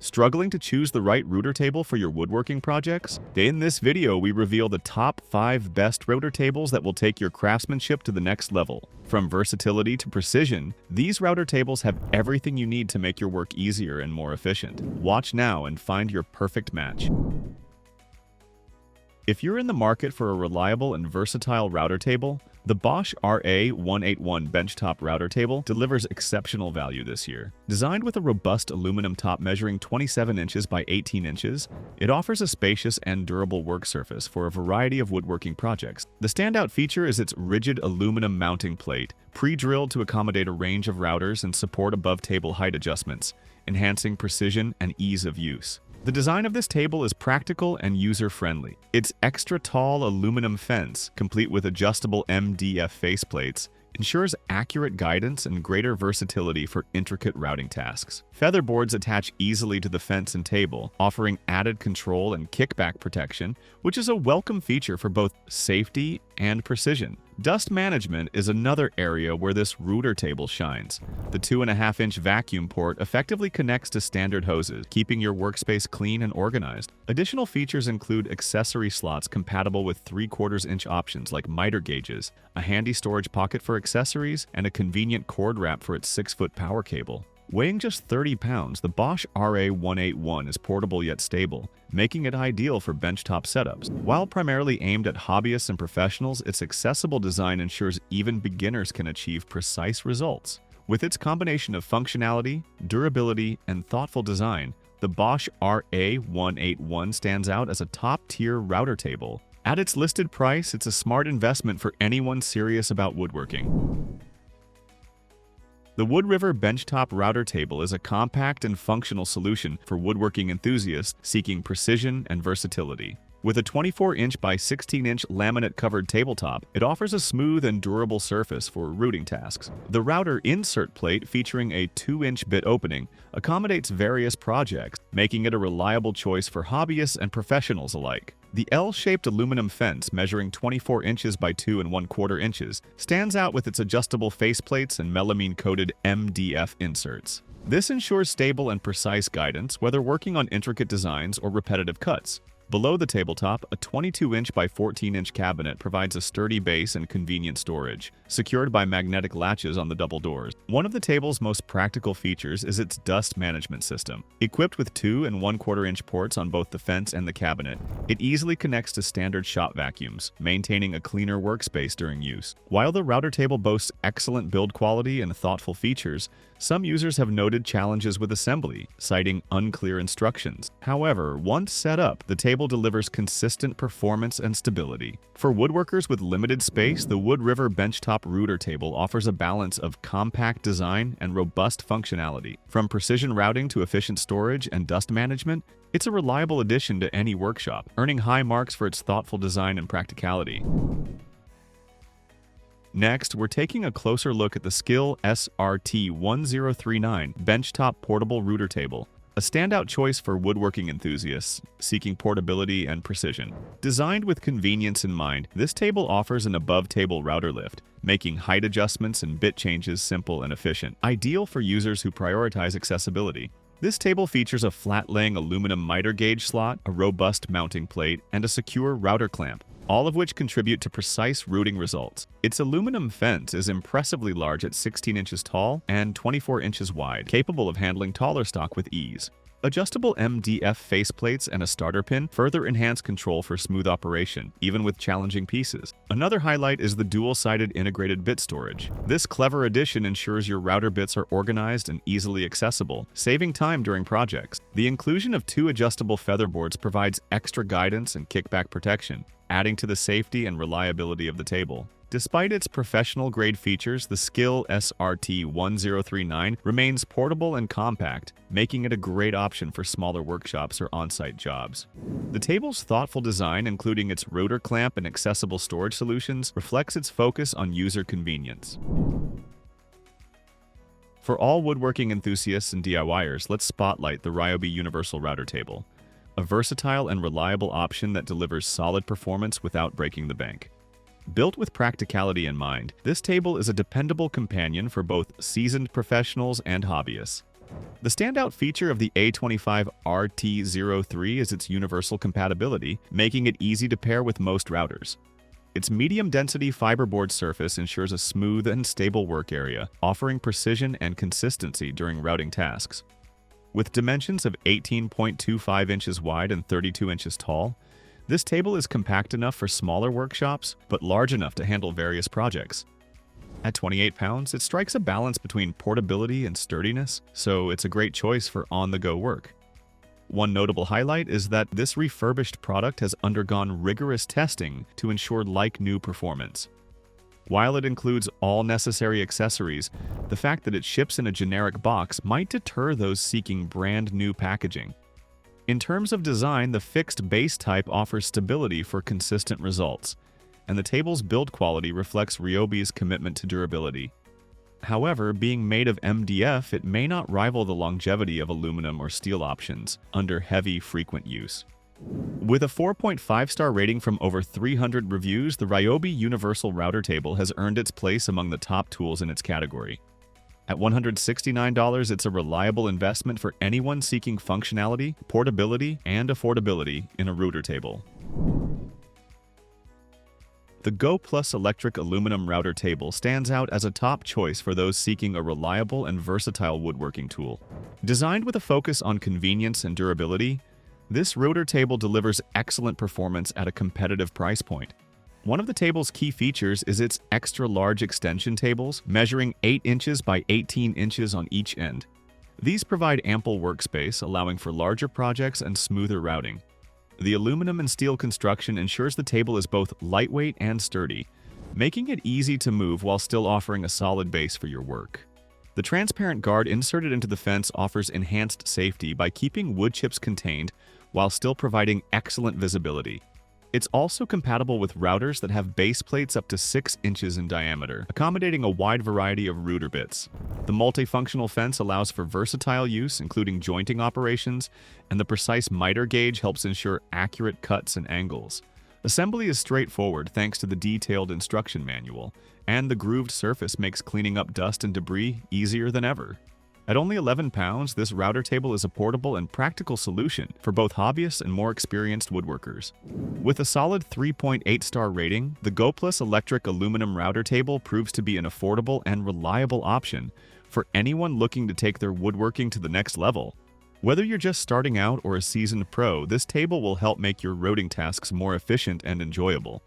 Struggling to choose the right router table for your woodworking projects? In this video, we reveal the top 5 best router tables that will take your craftsmanship to the next level. From versatility to precision, these router tables have everything you need to make your work easier and more efficient. Watch now and find your perfect match. If you're in the market for a reliable and versatile router table, the Bosch RA181 benchtop router table delivers exceptional value this year. Designed with a robust aluminum top measuring 27 inches by 18 inches, it offers a spacious and durable work surface for a variety of woodworking projects. The standout feature is its rigid aluminum mounting plate, pre-drilled to accommodate a range of routers and support above-table height adjustments, enhancing precision and ease of use. The design of this table is practical and user-friendly. Its extra-tall aluminum fence, complete with adjustable MDF faceplates, ensures accurate guidance and greater versatility for intricate routing tasks. Featherboards attach easily to the fence and table, offering added control and kickback protection, which is a welcome feature for both safety and precision. Dust management is another area where this router table shines. The 2.5-inch vacuum port effectively connects to standard hoses, keeping your workspace clean and organized. Additional features include accessory slots compatible with 3/4-inch options like miter gauges, a handy storage pocket for accessories, and a convenient cord wrap for its 6-foot power cable. Weighing just 30 pounds, the Bosch RA181 is portable yet stable, making it ideal for benchtop setups. While primarily aimed at hobbyists and professionals, its accessible design ensures even beginners can achieve precise results. With its combination of functionality, durability, and thoughtful design, the Bosch RA181 stands out as a top-tier router table. At its listed price, it's a smart investment for anyone serious about woodworking. The WOODRIVER benchtop router table is a compact and functional solution for woodworking enthusiasts seeking precision and versatility. With a 24-inch by 16-inch laminate-covered tabletop, it offers a smooth and durable surface for routing tasks. The router insert plate, featuring a 2-inch bit opening, accommodates various projects, making it a reliable choice for hobbyists and professionals alike. The L-shaped aluminum fence, measuring 24 inches by 2 1/4 inches, stands out with its adjustable faceplates and melamine-coated MDF inserts. This ensures stable and precise guidance, whether working on intricate designs or repetitive cuts. Below the tabletop, a 22-inch by 14-inch cabinet provides a sturdy base and convenient storage, secured by magnetic latches on the double doors. One of the table's most practical features is its dust management system. Equipped with 2 1/4-inch ports on both the fence and the cabinet, it easily connects to standard shop vacuums, maintaining a cleaner workspace during use. While the router table boasts excellent build quality and thoughtful features, some users have noted challenges with assembly, citing unclear instructions. However, once set up, the table delivers consistent performance and stability. For woodworkers with limited space, the WOODRIVER benchtop router table offers a balance of compact design and robust functionality. From precision routing to efficient storage and dust management, it's a reliable addition to any workshop, earning high marks for its thoughtful design and practicality. Next, we're taking a closer look at the SKIL SRT1039 benchtop portable router table, a standout choice for woodworking enthusiasts seeking portability and precision. Designed with convenience in mind, this table offers an above-table router lift, making height adjustments and bit changes simple and efficient, ideal for users who prioritize accessibility. This table features a flat-laying aluminum miter gauge slot, a robust mounting plate, and a secure router clamp, all of which contribute to precise routing results. Its aluminum fence is impressively large at 16 inches tall and 24 inches wide, capable of handling taller stock with ease. Adjustable MDF faceplates and a starter pin further enhance control for smooth operation, even with challenging pieces. Another highlight is the dual-sided integrated bit storage. This clever addition ensures your router bits are organized and easily accessible, saving time during projects. The inclusion of 2 adjustable featherboards provides extra guidance and kickback protection, adding to the safety and reliability of the table. Despite its professional-grade features, the SKIL SRT1039 remains portable and compact, making it a great option for smaller workshops or on-site jobs. The table's thoughtful design, including its router clamp and accessible storage solutions, reflects its focus on user convenience. For all woodworking enthusiasts and DIYers, let's spotlight the RYOBI Universal Router Table, a versatile and reliable option that delivers solid performance without breaking the bank. Built with practicality in mind, this table is a dependable companion for both seasoned professionals and hobbyists. The standout feature of the A25RT03 is its universal compatibility, making it easy to pair with most routers. Its medium-density fiberboard surface ensures a smooth and stable work area, offering precision and consistency during routing tasks. With dimensions of 18.25 inches wide and 32 inches tall, this table is compact enough for smaller workshops, but large enough to handle various projects. At 28 pounds, it strikes a balance between portability and sturdiness, so it's a great choice for on-the-go work. One notable highlight is that this refurbished product has undergone rigorous testing to ensure like-new performance. While it includes all necessary accessories, the fact that it ships in a generic box might deter those seeking brand-new packaging. In terms of design, the fixed base type offers stability for consistent results, and the table's build quality reflects RYOBI's commitment to durability. However, being made of MDF, it may not rival the longevity of aluminum or steel options under heavy, frequent use. With a 4.5-star rating from over 300 reviews, the RYOBI Universal Router Table has earned its place among the top tools in its category. At $169, it's a reliable investment for anyone seeking functionality, portability, and affordability in a router table. The GOPLUS electric aluminum router table stands out as a top choice for those seeking a reliable and versatile woodworking tool. Designed with a focus on convenience and durability, this router table delivers excellent performance at a competitive price point. One of the table's key features is its extra-large extension tables, measuring 8 inches by 18 inches on each end. These provide ample workspace, allowing for larger projects and smoother routing. The aluminum and steel construction ensures the table is both lightweight and sturdy, making it easy to move while still offering a solid base for your work. The transparent guard inserted into the fence offers enhanced safety by keeping wood chips contained while still providing excellent visibility. It's also compatible with routers that have base plates up to 6 inches in diameter, accommodating a wide variety of router bits. The multifunctional fence allows for versatile use, including jointing operations, and the precise miter gauge helps ensure accurate cuts and angles. Assembly is straightforward thanks to the detailed instruction manual, and the grooved surface makes cleaning up dust and debris easier than ever. At only 11 pounds, this router table is a portable and practical solution for both hobbyists and more experienced woodworkers. With a solid 3.8-star rating, the GOPLUS electric aluminum router table proves to be an affordable and reliable option for anyone looking to take their woodworking to the next level. Whether you're just starting out or a seasoned pro, this table will help make your routing tasks more efficient and enjoyable.